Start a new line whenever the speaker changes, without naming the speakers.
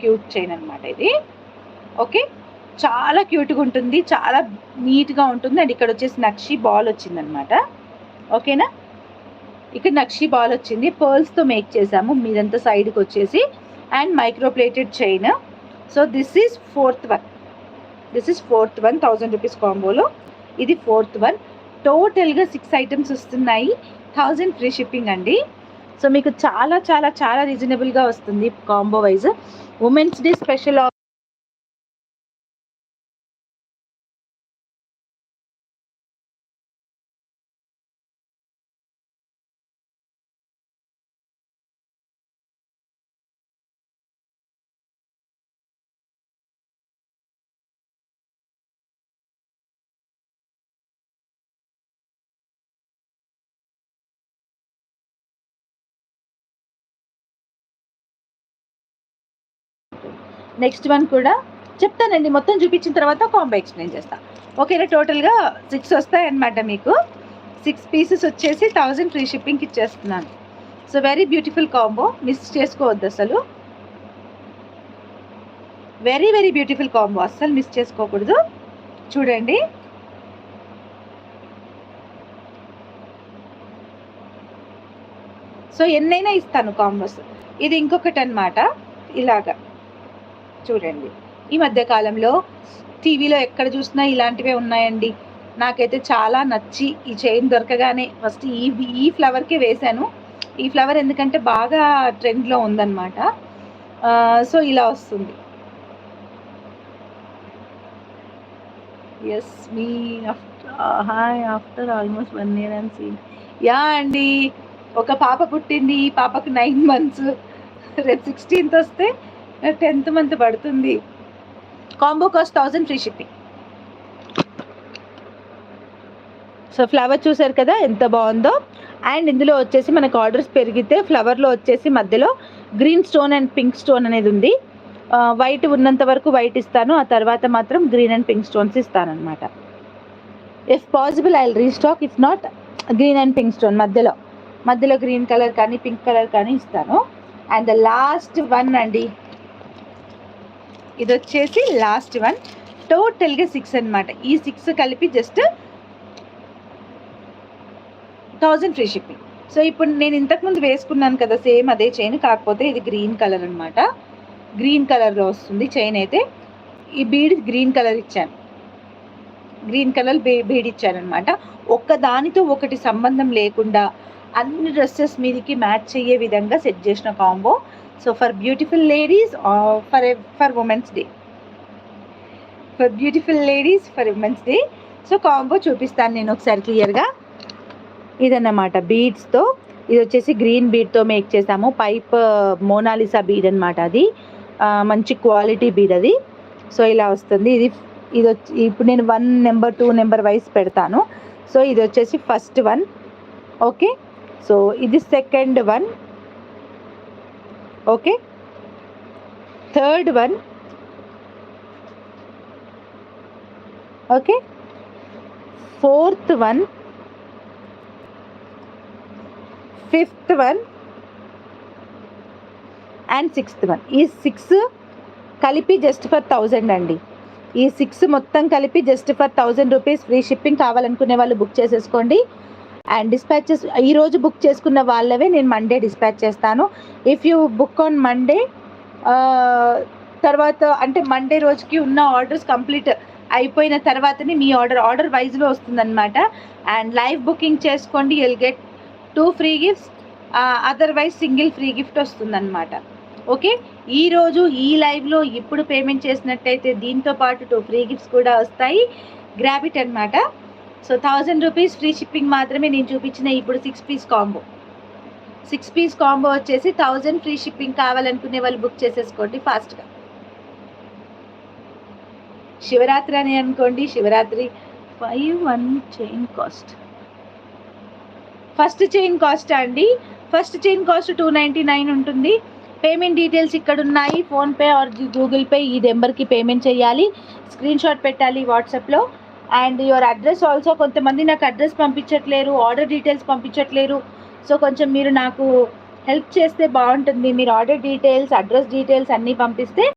Cute chain అనమాట ఇది. Okay, చాలా క్యూట్గా ఉంటుంది, చాలా నీట్గా ఉంటుంది. అండ్ ఇక్కడ వచ్చేసి నక్షి బాల్ వచ్చిందనమాట. ఓకేనా, ఇక్కడ నక్షి బాల్ వచ్చింది, పర్ల్స్తో మేక్ చేసాము మీదంతా సైడ్కి వచ్చేసి. And micro plated chain. So this is fourth one. 1000 rupees కాంబోలో ఇది 4th వన్. టోటల్గా 6 ఐటమ్స్ వస్తున్నాయి, 1000 ఫ్రీ షిప్పింగ్ అండి. సో మీకు చాలా చాలా చాలా రీజనబుల్గా వస్తుంది combo wise. Women's day special next one కూడా చెప్తానండి, మొత్తం చూపించిన తర్వాత కాంబో ఎక్స్ప్లెయిన్ చేస్తాను. ఓకేనా, టోటల్గా 6 వస్తాయి అన్నమాట మీకు. 6 పీసెస్ వచ్చేసి 1000 ఫ్రీ షిప్పింగ్కి ఇచ్చేస్తున్నాను. So very beautiful combo, miss చేసుకోవద్దు అసలు. వెరీ వెరీ బ్యూటిఫుల్ కాంబో, అస్సలు మిస్ చేసుకోకూడదు. చూడండి, సో ఎన్నైనా ఇస్తాను కాంబోస్. ఇది ఇంకొకటి అన్నమాట, ఇలాగా చూడండి. ఈ మధ్య కాలంలో టీవీలో ఎక్కడ చూసినా ఇలాంటివే ఉన్నాయండి. నాకైతే చాలా నచ్చి ఈ చైన్ దొరకగానే ఫస్ట్ ఈ ఫ్లవర్కే వేశాను. ఈ ఫ్లవర్ ఎందుకంటే బాగా ట్రెండ్లో ఉందన్నమాట. సో ఇలా వస్తుంది. Yes me after almost 1 year and seen. Yeah అండి, ఒక పాప పుట్టింది, ఈ పాపకు 9 months. రేపు 16th వస్తే 10th month పడుతుంది. Combo cost 1000 free shipping. So flower చూసారు కదా ఎంత బాగుందో. అండ్ ఇందులో వచ్చేసి మనకు ఆర్డర్స్ పెరిగితే ఫ్లవర్లో వచ్చేసి మధ్యలో green stone and pink stone అనేది ఉంది. వైట్ ఉన్నంత వరకు వైట్ ఇస్తాను, ఆ తర్వాత మాత్రం గ్రీన్ అండ్ పింక్ స్టోన్స్ ఇస్తానమాట. If possible I will restock, if not green and pink stone మధ్యలో గ్రీన్ కలర్ కానీ పింక్ కలర్ కానీ ఇస్తాను. అండ్ ద లాస్ట్ వన్ అండి, ఇది వచ్చేసి లాస్ట్ వన్. టోటల్గా 6 అనమాట. ఈ 6 కలిపి జస్ట్ 1000 ఫ్రీ షిప్పింగ్. సో ఇప్పుడు నేను ఇంతకుముందు వేసుకున్నాను కదా సేమ్ అదే చైన్, కాకపోతే ఇది గ్రీన్ కలర్ అనమాట. గ్రీన్ కలర్లో వస్తుంది చైన్ అయితే. ఈ బీడ్ గ్రీన్ కలర్ ఇచ్చాను, గ్రీన్ కలర్ బీడ్ ఇచ్చాను అనమాట. ఒక్కదానితో ఒకటి సంబంధం లేకుండా అన్ని డ్రెస్సెస్ మీదకి మ్యాచ్ అయ్యే విధంగా సెట్ చేసిన combo. So for beautiful ladies, for women's day, for women's day. So combo చూపిస్తాను నేను ఒకసారి క్లియర్గా. ఇదన్నమాట బీడ్స్తో, ఇది వచ్చేసి గ్రీన్ బీడ్తో మేక్ చేసాము. పైప్ మోనాలిసా బీడ్ అనమాట, అది మంచి క్వాలిటీ బీడ్ అది. సో ఇలా వస్తుంది. ఇది వచ్చి ఇప్పుడు నేను 1 నెంబర్ 2 నెంబర్ వైజ్ పెడతాను. సో ఇది వచ్చేసి ఫస్ట్ వన్. ఓకే, సో ఇది second one. Okay, third one. Okay, fourth one, fifth one and 6th one. ఈ 6 కలిపి జస్ట్ ఫర్ 1000 అండి. ఈ 6 మొత్తం కలిపి just for 1000 rupees free shipping. కావాలనుకునే వాళ్ళు బుక్ చేసేసుకోండి. అండ్ డిస్పాచెస్ ఈరోజు బుక్ చేసుకున్న వాళ్ళవే నేను మండే డిస్పాచ్ చేస్తాను. If you book on Monday, తర్వాత అంటే మండే రోజుకి ఉన్న ఆర్డర్స్ కంప్లీట్ అయిపోయిన తర్వాతనే మీ ఆర్డర్ వైజ్లో వస్తుందన్నమాట. అండ్ లైవ్ బుకింగ్ చేసుకోండి, you'll get 2 free gifts, otherwise single free gift వస్తుందన్నమాట. ఓకే, ఈరోజు ఈ లైవ్లో ఇప్పుడు పేమెంట్ చేసినట్టయితే దీంతో పాటు 2 ఫ్రీ గిఫ్ట్స్ కూడా వస్తాయి. గ్రాబ్ ఇట్ అనమాట. సో 1000 రూపీస్ ఫ్రీ షిప్పింగ్ మాత్రమే నేను చూపించిన ఇప్పుడు 6 పీస్ కాంబో. 6 పీస్ కాంబో వచ్చేసి 1000 ఫ్రీ షిప్పింగ్. కావాలనుకునే వాళ్ళు బుక్ చేసేసుకోండి ఫాస్ట్గా. శివరాత్రి అని అనుకోండి, Shivaratri 5 chain cost. First chain cost అండి, ఫస్ట్ చైన్ కాస్ట్ 299 ఉంటుంది. పేమెంట్ డీటెయిల్స్ ఇక్కడ ఉన్నాయి. ఫోన్పే ఆర్ గూగుల్ పే, ఈ నెంబర్కి పేమెంట్ చేయాలి. స్క్రీన్ షాట్ పెట్టాలి వాట్సాప్లో. అండ్ యువర్ అడ్రస్ ఆల్సో, కొంతమంది నాకు అడ్రస్ పంపించట్లేరు, ఆర్డర్ డీటెయిల్స్ పంపించట్లేరు. సో కొంచెం మీరు నాకు హెల్ప్ చేస్తే బాగుంటుంది. మీరు ఆర్డర్ డీటెయిల్స్, అడ్రస్ డీటెయిల్స్ అన్నీ పంపిస్తే